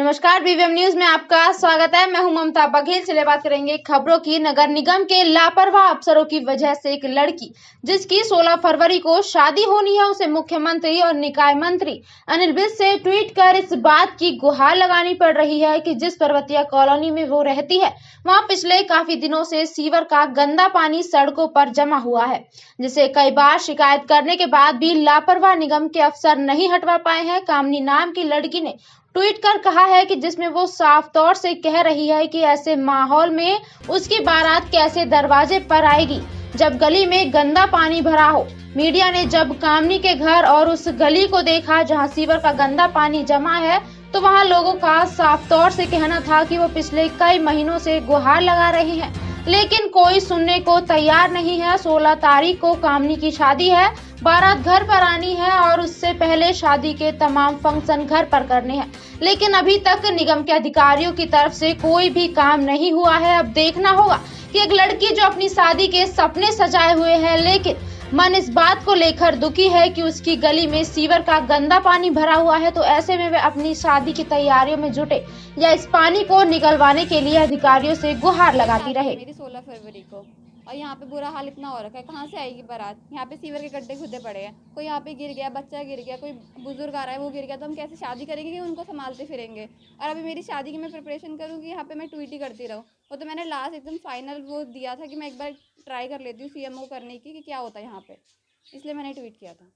नमस्कार, BVM news में आपका स्वागत है। मैं हूं ममता बघेल। चलिए बात करेंगे खबरों की। नगर निगम के लापरवाह अफसरों की वजह से एक लड़की जिसकी 16 फरवरी को शादी होनी है, उसे मुख्यमंत्री और निकाय मंत्री अनिल विज से ट्वीट कर इस बात की गुहार लगानी पड़ रही है कि जिस पर्वतीय कॉलोनी में वो रहती है वहां पिछले काफी दिनों से सीवर का गंदा पानी सड़कों पर जमा हुआ है, जिसे कई बार शिकायत करने के बाद भी लापरवाह निगम के अफसर नहीं हटवा पाए हैं। कामनी नाम की लड़की ने ट्वीट कर कहा है कि जिसमें वो साफ तौर से कह रही है कि ऐसे माहौल में उसकी बारात कैसे दरवाजे पर आएगी जब गली में गंदा पानी भरा हो। मीडिया ने जब कामनी के घर और उस गली को देखा जहां सीवर का गंदा पानी जमा है, तो वहां लोगों का साफ तौर से कहना था कि वो पिछले कई महीनों से गुहार लगा रहे हैं, लेकिन कोई सुनने को तैयार नहीं है। 16 तारीख को कामनी की शादी है, बारात घर पर आनी है और उससे पहले शादी के तमाम फंक्शन घर पर करने हैं, लेकिन अभी तक निगम के अधिकारियों की तरफ से कोई भी काम नहीं हुआ है। अब देखना होगा कि एक लड़की जो अपनी शादी के सपने सजाए हुए है, लेकिन मन इस बात को लेकर दुखी है कि उसकी गली में सीवर का गंदा पानी भरा हुआ है, तो ऐसे में वे अपनी शादी की तैयारियों में जुटे या इस पानी को निकलवाने के लिए अधिकारियों से गुहार लगाती रहे। मेरी 16 फरवरी को और यहाँ पे बुरा हाल इतना हो रखा है, कहाँ से आएगी बारात। यहाँ पे सीवर के गड्ढे खुदे पड़े हैं, कोई यहाँ पे गिर गया, बच्चा गिर गया, कोई बुजुर्ग आ रहा है वो गिर गया, तो हम कैसे शादी करेंगे कि उनको संभालते फिरेंगे। और अभी मेरी शादी की मैं प्रिपरेशन करूँगी, यहाँ पे मैं ट्वीट ही करती रहूँ। वो तो मैंने लास्ट एकदम फाइनल वो दिया था कि मैं एक बार ट्राई कर लेती हूँ सीएमओ करने की कि क्या होता है यहाँ पे, इसलिए मैंने ट्वीट किया था।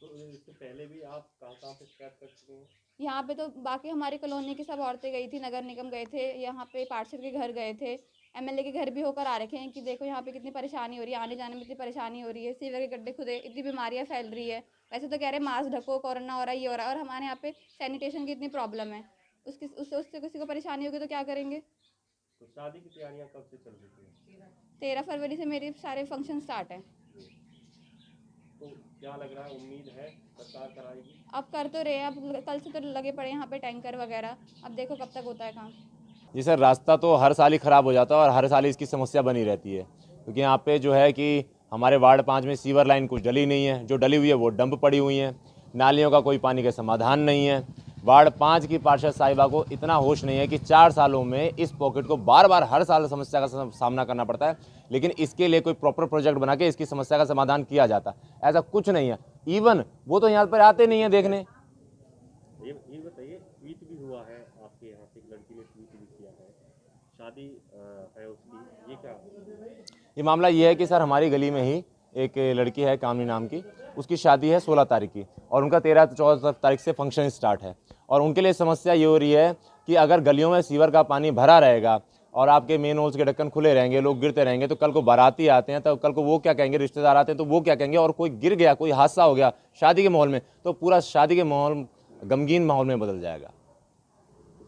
तो इससे पहले भी आप कहाँ पे शिकायत कर चुके हैं? यहाँ पे तो बाकी हमारी कॉलोनी की सब औरतें गई थी, नगर निगम गए थे, यहाँ पे पार्षद के घर गए थे, एमएलए के घर भी होकर आ रखे हैं कि देखो यहाँ पे कितनी परेशानी हो रही है, आने जाने में इतनी परेशानी हो रही है, सीवर के गड्ढे खुदे, इतनी बीमारियाँ फैल रही है। वैसे तो कह रहे हैं मास्क ढको, कोरोना हो रहा है, ये हो रहा है, और हमारे यहाँ पे सैनिटेशन की इतनी प्रॉब्लम है, उससे किसी को परेशानी होगी तो क्या करेंगे। तो शादी की तैयारियाँ कब से चल रही थी? 13 फरवरी से मेरे सारे फंक्शन स्टार्ट हैं। तो क्या लग रहा है, उम्मीद है सरकार कराएगी? अब कर तो रहे हैं, अब कल से तो लगे पड़े यहाँ पे टैंकर वगैरह, अब देखो कब तक होता है काम। जी सर, रास्ता तो हर साल ही ख़राब हो जाता है और हर साल ही इसकी समस्या बनी रहती है, क्योंकि यहाँ पे जो है कि हमारे वार्ड 5 में सीवर लाइन कुछ डली नहीं है, जो डली हुई है वो डंप पड़ी हुई है, नालियों का कोई पानी का समाधान नहीं है। वार्ड 5 की पार्षद साहिबा को इतना होश नहीं है कि 4 सालों में इस पॉकेट को बार बार हर साल समस्या का सामना करना पड़ता है, लेकिन इसके लिए कोई प्रॉपर प्रोजेक्ट बना के इसकी समस्या का समाधान किया जाता, ऐसा कुछ नहीं है। इवन वो तो यहाँ पर आते नहीं है देखने। ये बताइए, ट्वीट भी हुआ है आपके यहाँ से, एक लड़की ने ट्वीट भी किया है, शादी है उसकी, ये क्या? ये मामला ये है कि सर हमारी गली में ही एक लड़की है कामनी नाम की, उसकी शादी है 16 तारीख की और उनका 13-14 तारीख से फंक्शन स्टार्ट है। और उनके लिए समस्या ये हो रही है कि अगर गलियों में सीवर का पानी भरा रहेगा और आपके मेन होल्स के ढक्कन खुले रहेंगे, लोग गिरते रहेंगे, तो कल को बाराती आते हैं तो कल को वो क्या कहेंगे, रिश्तेदार आते हैं तो वो क्या कहेंगे, और कोई गिर गया, कोई हादसा हो गया शादी के माहौल में, तो पूरा शादी के माहौल गमगीन माहौल में बदल जाएगा।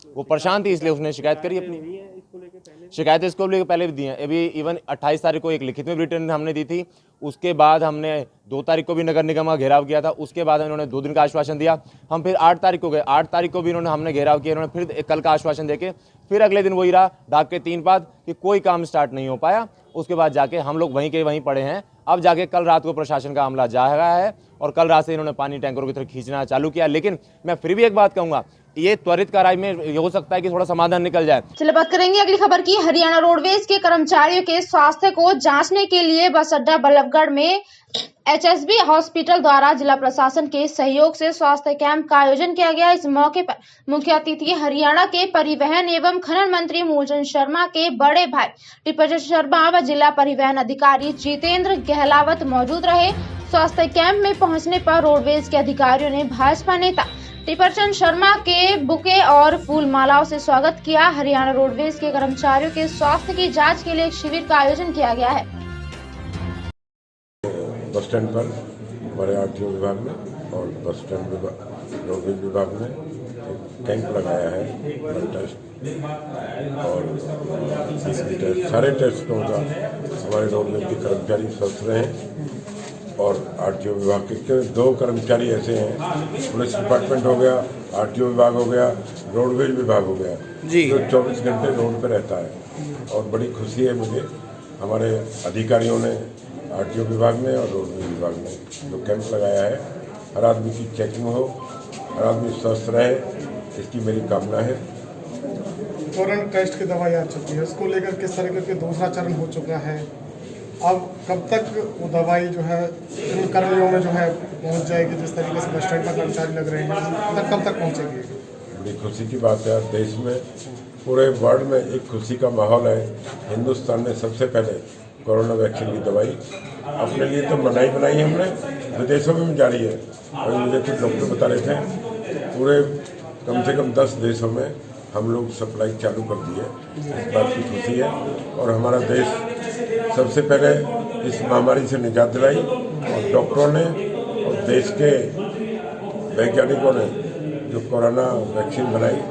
वो परेशान थी, इसलिए उसने शिकायत करी अपनी। शिकायतें इसको लेकर पहले भी दी हैं, अभी इवन 28 तारीख को एक लिखित में रिटर्न हमने दी थी, उसके बाद हमने 2 तारीख को भी नगर निगम का घेराव किया था, उसके बाद इन्होंने 2 दिन का आश्वासन दिया। हम फिर 8 तारीख को गए, 8 तारीख को भी हमने घेराव किया, इन्होंने फिर कल का आश्वासन देके फिर अगले दिन वही रहा डाक के 3 बाद कि कोई काम स्टार्ट नहीं हो पाया। उसके बाद जाके हम लोग वहीं के वहीं पड़े हैं। अब जाके कल रात को प्रशासन का अमला जा रहा है और कल रात से इन्होंने पानी टैंकरों की तरफ खींचना चालू किया। लेकिन मैं फिर भी एक बात कहूँगा, ये त्वरित कार्रवाई में ये हो सकता है कि थोड़ा समाधान निकल जाए। चलिए बात करेंगे अगली खबर की। हरियाणा रोडवेज के कर्मचारियों के स्वास्थ्य को जांचने के लिए बस अड्डा बल्लभगढ़ में एचएसबी हॉस्पिटल द्वारा जिला प्रशासन के सहयोग से स्वास्थ्य कैंप का आयोजन किया गया। इस मौके पर मुख्य अतिथि हरियाणा के परिवहन एवं खनन मंत्री मूलचंद शर्मा के बड़े भाई टिपचंद शर्मा व जिला परिवहन अधिकारी जितेंद्र गहलावत मौजूद रहे। स्वास्थ्य कैंप में पहुंचने पर रोडवेज के अधिकारियों ने भाजपा नेता टिपचंद शर्मा के बुके और फूल मालाओं से स्वागत किया। हरियाणा रोडवेज के कर्मचारियों के स्वास्थ्य की जांच के लिए एक शिविर का आयोजन किया गया है। बस स्टैंड पर हमारे आरटीओ विभाग में और बस स्टैंड रोडवेज विभाग में एक कैंप लगाया है, ब्लड टेस्ट और सीसी टेस्ट, सारे टेस्टों का हमारे रोडवेज के कर्मचारी स्वस्थ रहे। और आरटीओ विभाग के 2 कर्मचारी ऐसे हैं, पुलिस डिपार्टमेंट हो गया, आरटीओ विभाग हो गया, रोडवेज विभाग हो गया जी, जो 24 घंटे रोड पर रहता है। और बड़ी खुशी है मुझे, हमारे अधिकारियों ने आरटीओ विभाग में और रोडवेज विभाग में जो कैंप लगाया है, हर आदमी की चेकिंग हो, हर आदमी स्वस्थ रहे, इसकी मेरी कामना है। कोरोना टेस्ट की दवाई आ चुकी है, उसको लेकर किस तरीके के दूसरा चरण हो चुका है। अब कब तक वो दवाई जो है इन कर्मियों में जो है पहुंच जाएगी, जिस तरीके से बस स्टैंड पर कर्मचारी लग रहे हैं, कब तक पहुंचेगी? बड़ी खुशी की बात है, देश में पूरे वर्ल्ड में एक खुशी का माहौल है। हिंदुस्तान ने सबसे पहले कोरोना वैक्सीन की दवाई अपने लिए तो बनाई हमने, विदेशों में भी जारी है। और मुझे कुछ डॉक्टर बता रहे थे पूरे कम से कम 10 देशों में हम लोग सप्लाई चालू कर दी है। इस बात की खुशी है और हमारा देश सबसे पहले इस महामारी से निजात दिलाई और डॉक्टरों ने और देश के वैज्ञानिकों ने जो कोरोना वैक्सीन बनाई।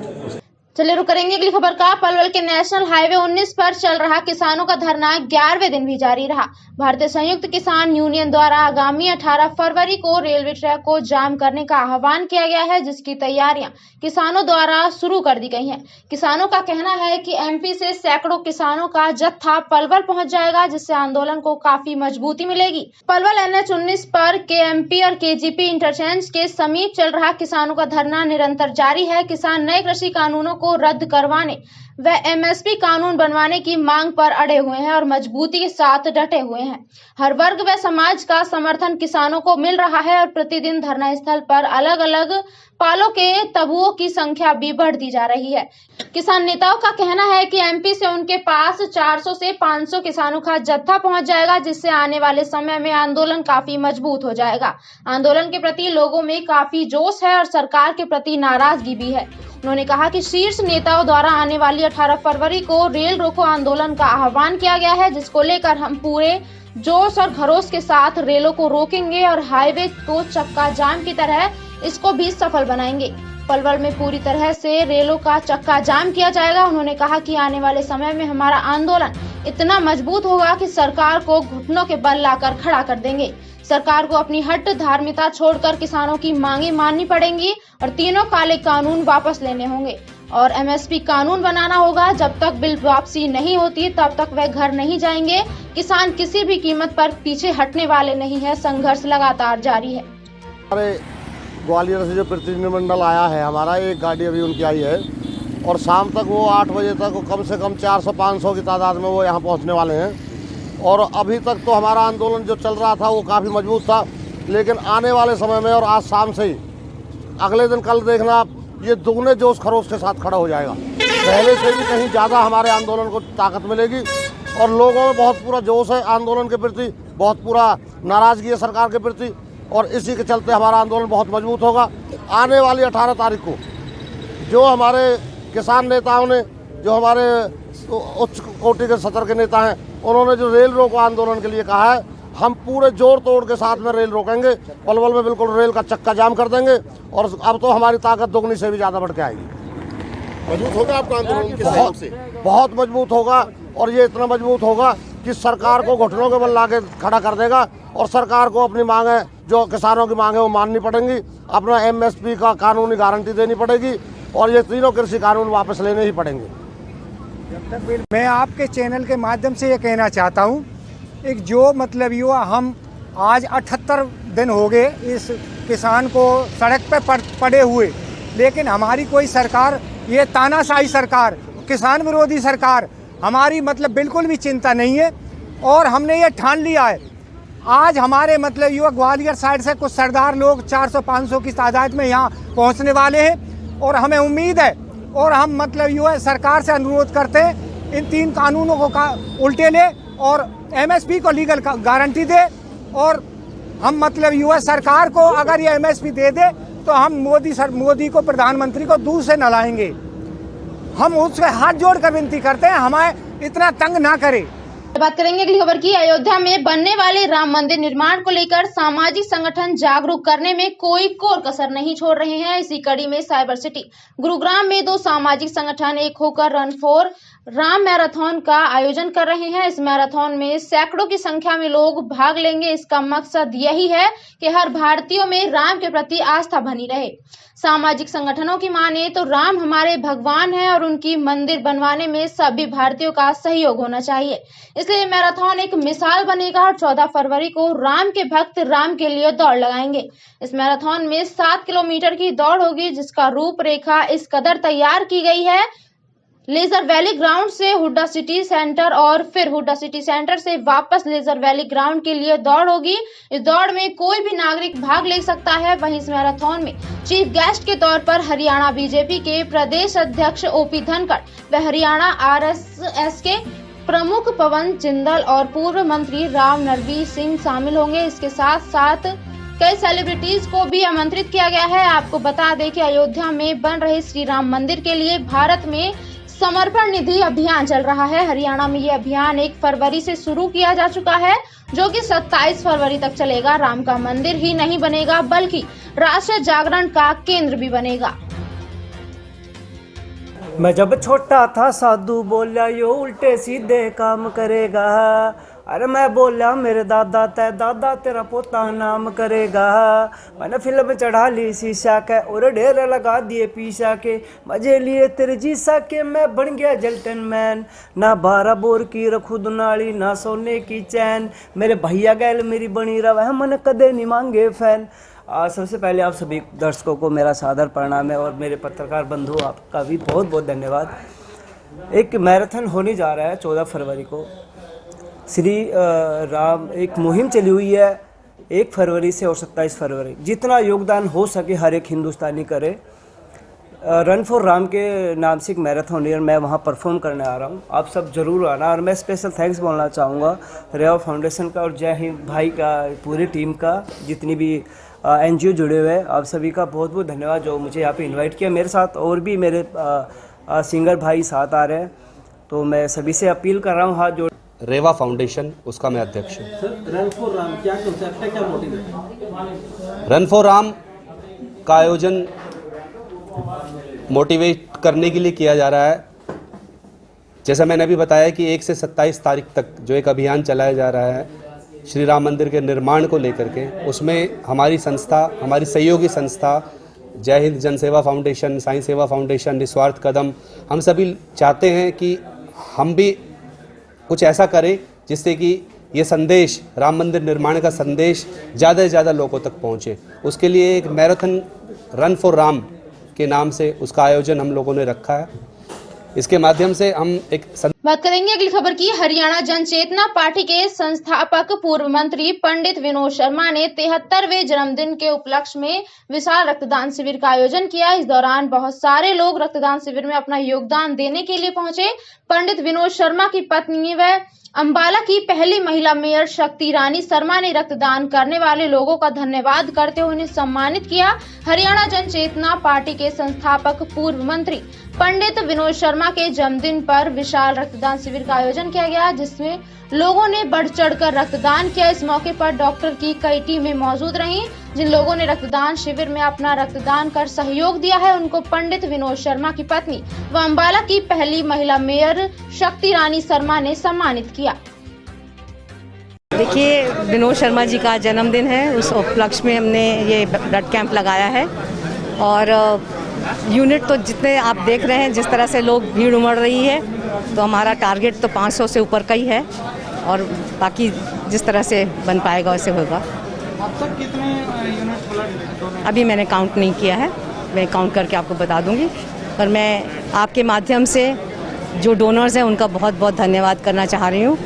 चलिए रुक करेंगे अगली खबर का। पलवल के नेशनल हाईवे 19 पर चल रहा किसानों का धरना 11वें दिन भी जारी रहा। भारतीय संयुक्त किसान यूनियन द्वारा आगामी 18 फरवरी को रेलवे ट्रैक को जाम करने का आह्वान किया गया है, जिसकी तैयारियां किसानों द्वारा शुरू कर दी गई हैं। किसानों का कहना है कि एमपी से सैकड़ों किसानों का जत्था पलवल पहुंच जाएगा, जिससे आंदोलन को काफी मजबूती मिलेगी। पलवल NH 19 पर KMP और KGP इंटरचेंज के समीप चल रहा किसानों का धरना निरंतर जारी है। किसान नए कृषि कानूनों को रद्द करवाने व MSP कानून बनवाने की मांग पर अड़े हुए हैं और मजबूती के साथ डटे हुए हैं। हर वर्ग व समाज का समर्थन किसानों को मिल रहा है और प्रतिदिन धरना स्थल पर अलग अलग पालों के तबुओं की संख्या भी बढ़ती जा रही है। किसान नेताओं का कहना है कि एमपी से उनके पास 400 से 500 किसानों का जत्था पहुंच जाएगा, जिससे आने वाले समय में आंदोलन काफी मजबूत हो जाएगा। आंदोलन के प्रति लोगों में काफी जोश है और सरकार के प्रति नाराजगी भी है। उन्होंने कहा कि शीर्ष नेताओं द्वारा आने वाली 18 फरवरी को रेल रोको आंदोलन का आह्वान किया गया है, जिसको लेकर हम पूरे जोश और खरोश के साथ रेलों को रोकेंगे और हाईवे को चक्का जाम की तरह इसको भी सफल बनाएंगे। पलवल में पूरी तरह से रेलों का चक्का जाम किया जाएगा। उन्होंने कहा कि आने वाले समय में हमारा आंदोलन इतना मजबूत होगा कि सरकार को घुटनों के बल लाकर खड़ा कर देंगे। सरकार को अपनी हट धार्मिकता छोड़कर किसानों की मांगे माननी पड़ेंगी और तीनों काले कानून वापस लेने होंगे और MSP कानून बनाना होगा। जब तक बिल वापसी नहीं होती तब तक वह घर नहीं जाएंगे। किसान किसी भी कीमत पर पीछे हटने वाले नहीं है। संघर्ष लगातार जारी है। हमारे ग्वालियर से जो प्रतिनिधिमंडल आया है, हमारा एक गाड़ी अभी उनकी आई है और शाम तक वो 8 बजे तक कम से कम 400-500 की तादाद में वो यहाँ पहुँचने वाले हैं। और अभी तक तो हमारा आंदोलन जो चल रहा था वो काफ़ी मजबूत था, लेकिन आने वाले समय में और आज शाम से ही अगले दिन कल देखना आप, ये दुगने जोश खरोश के साथ खड़ा हो जाएगा। पहले से भी कहीं ज़्यादा हमारे आंदोलन को ताकत मिलेगी और लोगों में बहुत पूरा जोश है आंदोलन के प्रति, बहुत पूरा नाराज़गी है सरकार के प्रति और इसी के चलते हमारा आंदोलन बहुत मजबूत होगा। आने वाली 18 तारीख को जो हमारे किसान नेताओं ने, जो हमारे उच्च कोटि के सतर के नेता हैं, उन्होंने जो रेल रोको आंदोलन के लिए कहा है, हम पूरे जोर तोड़ के साथ में रेल रोकेंगे। पलवल में बिल्कुल रेल का चक्का जाम कर देंगे और अब तो हमारी ताकत दुगनी से भी ज़्यादा बढ़ के आएगी। मजबूत होगा आपका आंदोलन के सहयोग से? बहुत मजबूत होगा और ये इतना मजबूत होगा कि सरकार को घुटनों के बल लाके खड़ा कर देगा और सरकार को अपनी मांगें, जो किसानों की मांगें, वो माननी पड़ेंगी। अपना MSP का कानूनी गारंटी देनी पड़ेगी और ये तीनों कृषि कानून वापस लेने ही पड़ेंगे। मैं आपके चैनल के माध्यम से ये कहना चाहता हूँ, एक जो मतलब ये हम आज 78 दिन हो गए इस किसान को सड़क पे पड़े हुए, लेकिन हमारी कोई सरकार, ये तानाशाही सरकार, किसान विरोधी सरकार, हमारी मतलब बिल्कुल भी चिंता नहीं है। और हमने ये ठान लिया है, आज हमारे मतलब युवा ग्वालियर साइड से कुछ सरदार लोग 400-500 की तादाद में यहाँ पहुँचने वाले हैं और हमें उम्मीद है और हम मतलब युवा सरकार से अनुरोध करते हैं इन 3 कानूनों को उल्टे ले और MSP को लीगल गारंटी दे और हम मतलब युवा सरकार को अगर ये MSP दे दे तो हम मोदी को, प्रधानमंत्री को दूर से न लाएंगे। हम उससे हाथ जोड़कर विनती करते हैं हमें इतना तंग ना करे। बात करेंगे अगली खबर की। अयोध्या में बनने वाले राम मंदिर निर्माण को लेकर सामाजिक संगठन जागरूक करने में कोई कोर कसर नहीं छोड़ रहे हैं। इसी कड़ी में साइबर सिटी गुरुग्राम में 2 सामाजिक संगठन एक होकर रन फॉर राम मैराथन का आयोजन कर रहे हैं। इस मैराथन में सैकड़ों की संख्या में लोग भाग लेंगे। इसका मकसद यही है कि हर भारतीयों में राम के प्रति आस्था बनी रहे। सामाजिक संगठनों की माने तो राम हमारे भगवान हैं और उनकी मंदिर बनवाने में सभी भारतीयों का सहयोग होना चाहिए। इसलिए मैराथन एक मिसाल बनेगा और 14 फरवरी को राम के भक्त राम के लिए दौड़ लगाएंगे। इस मैराथन में 7 किलोमीटर की दौड़ होगी, जिसका रूपरेखा इस कदर तैयार की गई है लेजर वैली ग्राउंड से हुड्डा सिटी सेंटर और फिर हुड्डा सिटी सेंटर से वापस लेजर वैली ग्राउंड के लिए दौड़ होगी। इस दौड़ में कोई भी नागरिक भाग ले सकता है। वहीं इस मैराथन में चीफ गेस्ट के तौर पर हरियाणा बीजेपी के प्रदेश अध्यक्ष ओपी धनखड़ व हरियाणा आरएसएस के प्रमुख पवन जिंदल और पूर्व मंत्री राव नरवीर सिंह शामिल होंगे। इसके साथ साथ कई सेलिब्रिटीज को भी आमंत्रित किया गया है। आपको बता दें कि अयोध्या में बन रहे श्री राम मंदिर के लिए भारत में समर्पण निधि अभियान चल रहा है। हरियाणा में ये अभियान 1 फरवरी से शुरू किया जा चुका है, जो कि 27 फरवरी तक चलेगा। राम का मंदिर ही नहीं बनेगा, बल्कि राष्ट्रीय जागरण का केंद्र भी बनेगा। मैं जब छोटा था साधु बोला यो उल्टे सीधे काम करेगा। अरे मैं बोला मेरे दादा तय दादा तेरा पोता नाम करेगा। मैंने फिल्म चढ़ा ली शीशा के और ढेर लगा दिए पीसा के। मजे लिए तेरे जीसा के मैं बन गया जल्टन मैन। ना 12 बोर की रखू दुनाली ना सोने की चैन। मेरे भैया गैल मेरी बनी रहा मन कदे नहीं मांगे फैन। सबसे पहले आप सभी दर्शकों को मेरा सादर प्रणाम है और मेरे पत्रकार बंधु आपका भी बहुत बहुत धन्यवाद। एक मैराथन होने जा रहा है 14 फरवरी को। श्री राम एक मुहिम चली हुई है 1 फरवरी से और 27 फरवरी। जितना योगदान हो सके हर एक हिंदुस्तानी करे। रन फॉर राम के नाम से एक मैराथन है, मैं वहाँ परफॉर्म करने आ रहा हूँ। आप सब ज़रूर आना। और मैं स्पेशल थैंक्स बोलना चाहूँगा रेवा फाउंडेशन का और जय हिंद भाई का, पूरी टीम का, जितनी भी एनजीओ जुड़े हुए हैं, आप सभी का बहुत बहुत धन्यवाद जो मुझे यहाँ पे इनवाइट किया। मेरे साथ और भी मेरे सिंगर भाई साथ आ रहे हैं, तो मैं सभी से अपील कर रहा हूँ हाथ जोड़। रेवा फाउंडेशन, उसका मैं अध्यक्ष हूँ। रन फॉर राम क्या कंसेप्ट है, क्या मोटिव है? रन फॉर राम का आयोजन मोटिवेट करने के लिए किया जा रहा है। जैसा मैंने अभी बताया कि 1 से 27 तारीख तक जो एक अभियान चलाया जा रहा है श्री राम मंदिर के निर्माण को लेकर के, उसमें हमारी संस्था, हमारी सहयोगी संस्था जय हिंद जनसेवा फाउंडेशन, साईं सेवा फाउंडेशन, निस्वार्थ कदम, हम सभी चाहते हैं कि हम भी कुछ ऐसा करें जिससे कि ये संदेश, राम मंदिर निर्माण का संदेश ज़्यादा से ज़्यादा लोगों तक पहुँचे। उसके लिए एक मैराथन रन फॉर राम के नाम से उसका आयोजन हम लोगों ने रखा है। इसके माध्यम से हम एक बात करेंगे अगली खबर की। हरियाणा जन चेतना पार्टी के संस्थापक पूर्व मंत्री पंडित विनोद शर्मा ने 73वें जन्मदिन के उपलक्ष्य में विशाल रक्तदान शिविर का आयोजन किया। इस दौरान बहुत सारे लोग रक्तदान शिविर में अपना योगदान देने के लिए पहुंचे। पंडित विनोद शर्मा की पत्नी व अंबाला की पहली महिला मेयर शक्ति रानी शर्मा ने रक्तदान करने वाले लोगों का धन्यवाद करते हुए उन्हें सम्मानित किया। हरियाणा जन चेतना पार्टी के संस्थापक पूर्व मंत्री पंडित विनोद शर्मा के जन्मदिन पर विशाल रक्तदान शिविर का आयोजन किया गया, जिसमें लोगों ने बढ़ चढ़कर रक्तदान किया। इस मौके पर डॉक्टर की कई टीमें मौजूद रहीं। जिन लोगों ने रक्तदान शिविर में अपना रक्तदान कर सहयोग दिया है, उनको पंडित विनोद शर्मा की पत्नी व अंबाला की पहली महिला मेयर शक्ति रानी शर्मा ने सम्मानित किया। देखिए, विनोद शर्मा जी का जन्मदिन है, उस उपलक्ष्य में हमने ये ब्लड कैंप लगाया है। और यूनिट तो जितने आप देख रहे हैं, जिस तरह से लोग भीड़ उमड़ रही है, तो हमारा टारगेट तो 500 से ऊपर का ही है और बाकी जिस तरह से बन पाएगा वैसे होगा। अब तक कितने यूनिट ब्लड? अभी मैंने काउंट नहीं किया है, मैं काउंट करके आपको बता दूंगी। पर मैं आपके माध्यम से जो डोनर्स हैं उनका बहुत बहुत धन्यवाद करना चाह रही हूँ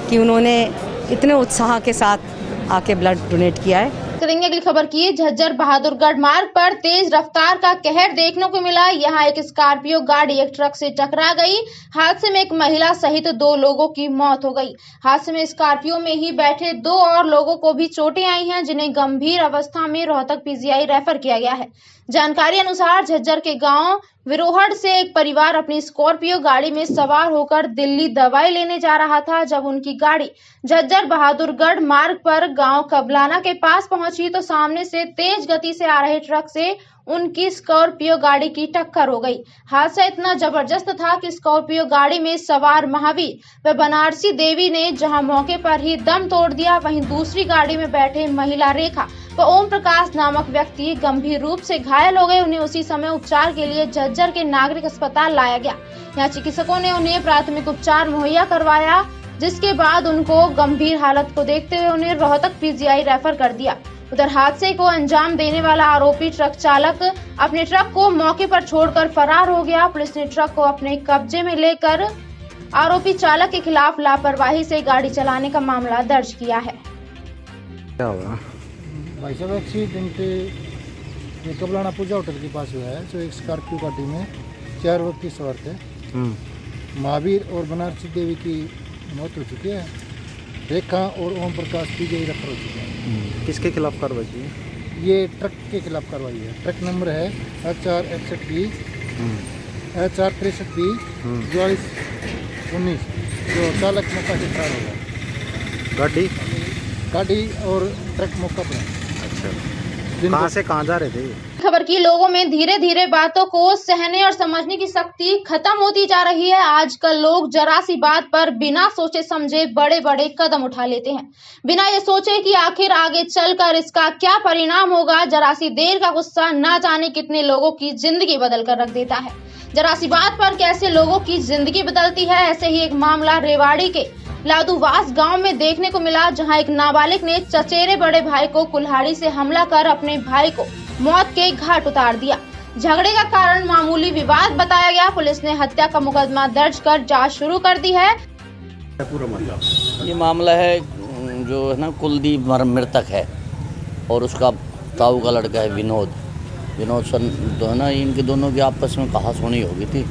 कि उन्होंने इतने उत्साह के साथ आके ब्लड डोनेट किया है। करेंगे अगली खबर की। झज्जर बहादुरगढ़ मार्ग पर तेज रफ्तार का कहर देखने को मिला। यहाँ एक स्कॉर्पियो गाड़ी एक ट्रक से टकरा गई। हादसे में एक महिला सहित 2 लोगों की मौत हो गई। हादसे में स्कॉर्पियो में ही बैठे 2 और लोगों को भी चोटें आई हैं, जिन्हें गंभीर अवस्था में रोहतक पीजीआई रेफर किया गया है। जानकारी अनुसार झज्जर के गांव विरोहड़ से एक परिवार अपनी स्कॉर्पियो गाड़ी में सवार होकर दिल्ली दवाई लेने जा रहा था। जब उनकी गाड़ी झज्जर बहादुरगढ़ मार्ग पर गांव कबलाना के पास पहुंची तो सामने से तेज गति से आ रहे ट्रक से उनकी स्कॉर्पियो गाड़ी की टक्कर हो गई। हादसा इतना जबरदस्त था कि स्कॉर्पियो गाड़ी में सवार महावीर व बनारसी देवी ने जहां मौके पर ही दम तोड़ दिया, वहीं दूसरी गाड़ी में बैठे महिला रेखा व ओम प्रकाश नामक व्यक्ति गंभीर रूप से घायल हो गए। उन्हें उसी समय उपचार के लिए झज्जर के नागरिक अस्पताल लाया गया। यहाँ चिकित्सकों ने उन्हें प्राथमिक उपचार मुहैया करवाया, जिसके बाद उनको गंभीर हालत को देखते हुए उन्हें रोहतक पीजीआई रेफर कर दिया। उधर हादसे को अंजाम देने वाला आरोपी ट्रक चालक अपने ट्रक को मौके पर छोड़कर फरार हो गया। पुलिस ने ट्रक को अपने कब्जे में लेकर आरोपी चालक के खिलाफ लापरवाही से गाड़ी चलाने का मामला दर्ज किया है। क्या हुआ भाई साहब? एक्सीडेंट ये कबलाना पूजा होटल के पास हुआ है। जो एक स्कॉर्पियो गाड़ी में 4 व्यक्ति सवार थे। महावीर और बनारसी देवी की मौत हो चुकी है। रेखा और ओम प्रकाश पीजीआई रेफर हो चुके हैं। किसके खिलाफ कार्रवाई की? ये ट्रक के खिलाफ कार्रवाई है। ट्रक नंबर है HR61B HR63B 4419 जो चालक मौका से फरार होगा। गाड़ी और ट्रक मौका पर। अच्छा, कहाँ से कहाँ जा रहे थे? खबर की लोगों में धीरे धीरे बातों को सहने और समझने की शक्ति खत्म होती जा रही है। आजकल लोग जरा सी बात पर बिना सोचे समझे बड़े बड़े कदम उठा लेते हैं, बिना ये सोचे कि आखिर आगे चलकर इसका क्या परिणाम होगा। जरा सी देर का गुस्सा ना जाने कितने लोगों की जिंदगी बदल कर रख देता है। जरा सी बात पर कैसे लोगों की जिंदगी बदलती है। ऐसे ही एक मामला रेवाड़ी के लादूवास गांव में देखने को मिला, जहां एक नाबालिग ने चचेरे बड़े भाई को कुल्हाड़ी से हमला कर अपने भाई को मौत के घाट उतार दिया। झगड़े का कारण मामूली विवाद बताया गया। पुलिस ने हत्या का मुकदमा दर्ज कर जांच शुरू कर दी है। ये मामला है जो है ना कुलदीप मृतक है और उसका ताऊ का लड़का है विनोद सन तो है ना, इनके दोनों की आपस में कहा सुनी हो गई थी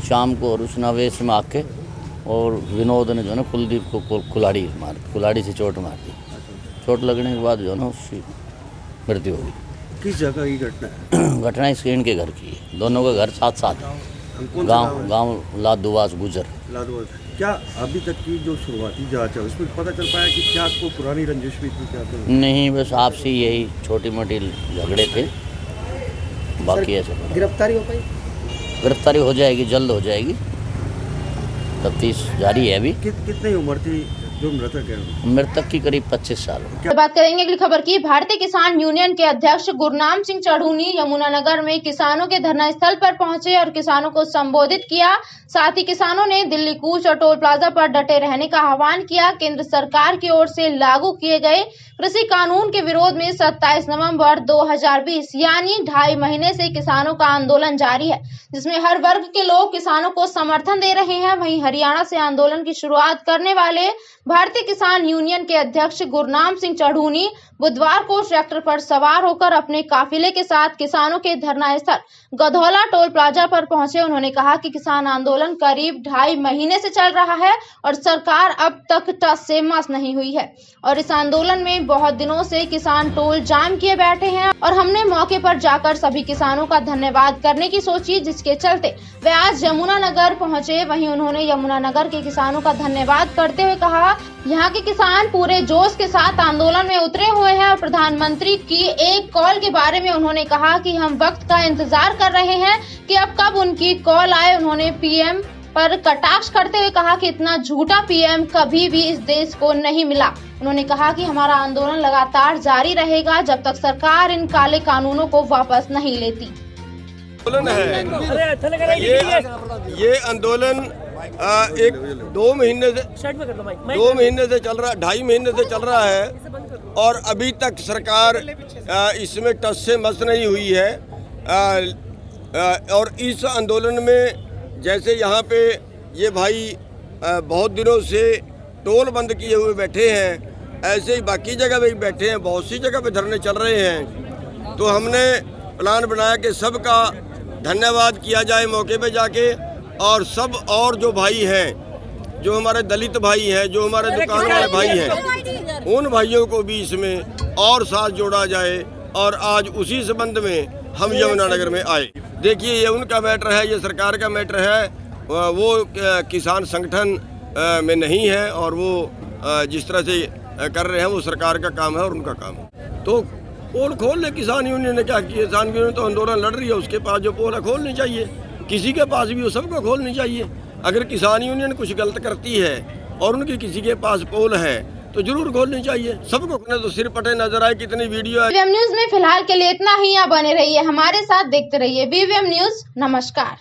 शाम को, और उस नवेश में आके और विनोद ने जो है ना कुलदीप को कुल्हाड़ी से चोट मार दी। चोट लगने के बाद जो है ना उसकी मृत्यु हो गई। किस जगह की घटना है? घटना इसके इनके घर की है। दोनों का घर साथ साथ है। गाँव लादूवास गुजर। क्या अभी तक की जो शुरुआती जांच है उसमें पता चल पाया कि क्या कोई पुरानी रंजिश भी थी? क्या नहीं, बस आपसी यही छोटी मोटी झगड़े थे, बाकी ऐसा। गिरफ्तारी हो पाई? गिरफ्तारी हो जाएगी, जल्द हो जाएगी। तफ्तीश जारी है अभी। कितनी उम्र थी जो मृतक है? मृतक की करीब 25 साल। बात करेंगे अगली खबर की। भारतीय किसान यूनियन के अध्यक्ष गुरनाम सिंह चढ़ूनी यमुनानगर में किसानों के धरना स्थल पर पहुंचे और किसानों को संबोधित किया। साथ ही किसानों ने दिल्ली कूच और टोल प्लाजा पर डटे रहने का आह्वान किया। केंद्र सरकार की ओर से लागू किए गए कृषि कानून के विरोध में 27 नवंबर 2020 यानी 2.5 महीने से किसानों का आंदोलन जारी है, जिसमें हर वर्ग के लोग किसानों को समर्थन दे रहे हैं। वहीं हरियाणा से आंदोलन की शुरुआत करने वाले भारतीय किसान यूनियन के अध्यक्ष गुरनाम सिंह चढ़ूनी बुधवार को ट्रैक्टर पर सवार होकर अपने काफिले के साथ किसानों के धरना स्थल गधौला टोल प्लाजा पर पहुंचे। उन्होंने कहा कि किसान आंदोलन करीब 2.5 महीने से चल रहा है और सरकार अब तक टस से मस नहीं हुई है और इस आंदोलन में बहुत दिनों से किसान टोल जाम किए बैठे हैं और हमने मौके पर जाकर सभी किसानों का धन्यवाद करने की सोची, जिसके चलते वे आज यमुनानगर पहुंचे। वहीं उन्होंने यमुनानगर के किसानों का धन्यवाद करते हुए कहा, यहाँ के किसान पूरे जोश के साथ आंदोलन में उतरे हुए हैं और प्रधानमंत्री की एक कॉल के बारे में उन्होंने कहा कि हम वक्त का इंतजार कर रहे हैं कि अब कब उनकी कॉल आए। उन्होंने पीएम पर कटाक्ष करते हुए कहा कि इतना झूठा पीएम कभी भी इस देश को नहीं मिला। उन्होंने कहा कि हमारा आंदोलन लगातार जारी रहेगा जब तक सरकार इन काले कानूनों को वापस नहीं लेती। ये आंदोलन एक 2 महीने से चल रहा, 2.5 महीने से चल रहा है और अभी तक सरकार इसमें टस से मस नहीं हुई है। और इस आंदोलन में जैसे यहाँ पे ये भाई बहुत दिनों से टोल बंद किए हुए बैठे हैं, ऐसे ही बाकी जगह पे बैठे हैं, बहुत सी जगह पे धरने चल रहे हैं। तो हमने प्लान बनाया कि सबका धन्यवाद किया जाए मौके पे जाके, और सब और जो भाई हैं, जो हमारे दलित भाई हैं, जो हमारे दुकान वाले भाई हैं, उन भाइयों को भी इसमें और साथ जोड़ा जाए। और आज उसी संबंध में हम यमुनानगर में आए। देखिए, ये उनका मैटर है, ये सरकार का मैटर है। वो किसान संगठन में नहीं है और वो जिस तरह से कर रहे हैं वो सरकार का काम है और उनका काम है। तो पोल खोल ले। किसान यूनियन ने क्या किया? किसान यूनियन तो आंदोलन लड़ रही है, उसके पास जो पोल है खोलनी चाहिए, किसी के पास भी हो, सबको खोलनी चाहिए। अगर किसान यूनियन कुछ गलत करती है और उनकी किसी के पास पोल है तो जरूर खोलनी चाहिए सबको। तो सिर पटे नजर आए कितनी वीडियो है। वीवीएम न्यूज में फिलहाल के लिए इतना ही। आप बने रहिए हमारे साथ, देखते रहिए वीवीएम न्यूज। नमस्कार।